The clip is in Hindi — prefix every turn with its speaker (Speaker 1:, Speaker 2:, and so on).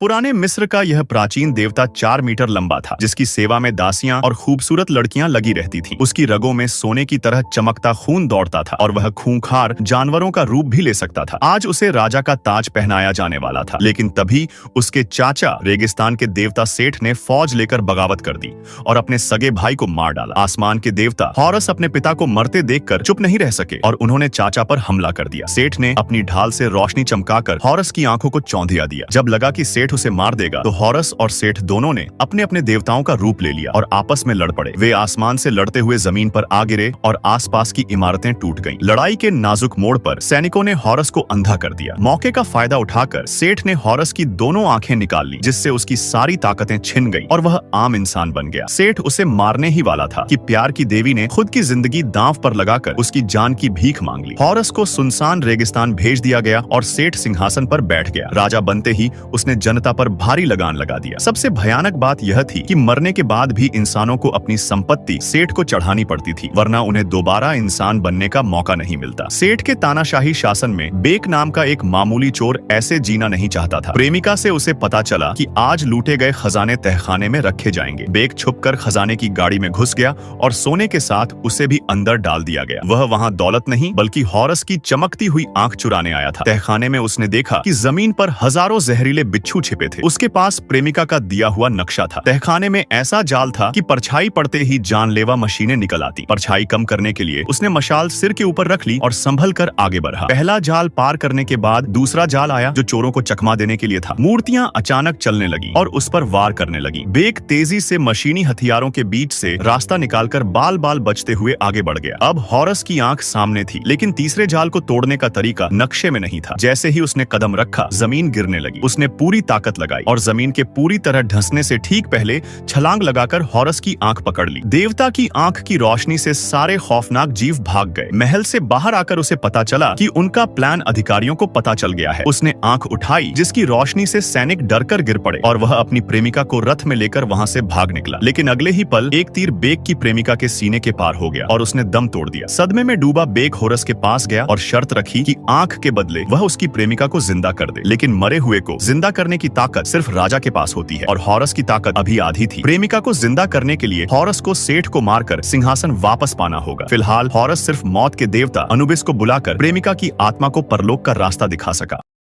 Speaker 1: पुराने मिस्र का यह प्राचीन देवता 4 मीटर लंबा था, जिसकी सेवा में दासियां और खूबसूरत लड़कियां लगी रहती थीं। उसकी रगों में सोने की तरह चमकता खून दौड़ता था और वह खूंखार जानवरों का रूप भी ले सकता था। आज उसे राजा का ताज पहनाया जाने वाला था, लेकिन तभी उसके चाचा रेगिस्तान के देवता सेठ ने फौज लेकर बगावत कर दी और अपने सगे भाई को मार डाला। आसमान के देवता हॉरस अपने पिता को मरते देखकर चुप नहीं रह सके और उन्होंने चाचा पर हमला कर दिया। सेठ ने अपनी ढाल से रोशनी चमकाकर हॉरस की आंखों को चौंधिया दिया। जब लगा कि सेठ उसे मार देगा तो हॉरस और सेठ दोनों ने अपने अपने देवताओं का रूप ले लिया और आपस में लड़ पड़े। वे आसमान से लड़ते हुए जमीन पर आ गिरे और आसपास की इमारतें टूट गईं। लड़ाई के नाजुक मोड़ पर सैनिकों ने हॉरस को अंधा कर दिया। मौके का फायदा उठाकर सेठ ने हॉरस की दोनों आंखें निकाल ली, जिससे उसकी सारी ताकतें छिन गईं और वह आम इंसान बन गया। सेठ उसे मारने ही वाला था कि प्यार की देवी ने खुद की जिंदगी दांव पर लगाकर उसकी जान की भीख मांग ली। हॉरस को सुनसान रेगिस्तान भेज दिया गया और सेठ सिंहासन पर बैठ गया। राजा बनते ही उसने जनता पर भारी लगान लगा दिया। सबसे भयानक बात यह थी कि मरने के बाद भी इंसानों को अपनी संपत्ति सेठ को चढ़ानी पड़ती थी, वरना उन्हें दोबारा इंसान बनने का मौका नहीं मिलता। सेठ के तानाशाही शासन में बेक नाम का एक मामूली चोर ऐसे जीना नहीं चाहता था। प्रेमिका से उसे पता चला कि आज लूटे गए खजाने तहखाने में रखे जाएंगे। बेक छुपकर खजाने की गाड़ी में घुस गया और सोने के साथ उसे भी अंदर डाल दिया गया। वह वहां दौलत नहीं बल्कि हॉरस की चमकती हुई आंख चुराने आया था। तहखाने में उसने देखा कि जमीन पर हजारों जहरीले बिच्छू छिपे थे। उसके पास प्रेमिका का दिया हुआ नक्शा था। तहखाने में ऐसा जाल था कि परछाई पड़ते ही जानलेवा मशीनें निकल आती। परछाई कम करने के लिए उसने मशाल सिर के ऊपर रख ली और संभल कर आगे बढ़ा। पहला जाल पार करने के बाद दूसरा जाल आया, जो चोरों को चकमा देने के लिए था। मूर्तियां अचानक चलने लगी और उस पर वार करने लगी। बेक तेजी से मशीनी हथियारों के बीच से रास्ता निकालकर बाल बाल बचते हुए आगे बढ़ गया। अब हॉरस की आंख सामने थी, लेकिन तीसरे जाल को तोड़ने का तरीका नक्शे में नहीं था। जैसे ही उसने कदम रखा, जमीन गिरने लगी। उसने पूरी ताकत लगाई और जमीन के पूरी तरह धंसने से ठीक पहले छलांग लगाकर हॉरस की आंख पकड़ ली। देवता की आंख की रोशनी से सारे खौफनाक जीव भाग गए। महल से बाहर आकर उसे पता चला कि उनका प्लान अधिकारियों को पता चल गया है। उसने आंख उठाई, जिसकी रोशनी से सैनिक डरकर गिर पड़े और वह अपनी प्रेमिका को रथ में लेकर वहां से भाग निकला। लेकिन अगले ही पल एक तीर बेक की प्रेमिका के सीने के पार हो गया और उसने दम तोड़ दिया। सदमे में डूबा बेक हॉरस के पास गया और शर्त रखी कि आंख के बदले वह उसकी प्रेमिका को जिंदा कर दे। लेकिन मरे हुए को जिंदा करने की ताकत सिर्फ राजा के पास होती है और हॉरस की ताकत अभी आधी थी। प्रेमिका को जिंदा करने के लिए हॉरस को सेठ को मारकर सिंहासन वापस पाना होगा। फिलहाल हॉरस सिर्फ मौत के देवता अनुबिस को बुलाकर प्रेमिका की आत्मा को परलोक का रास्ता दिखा सका।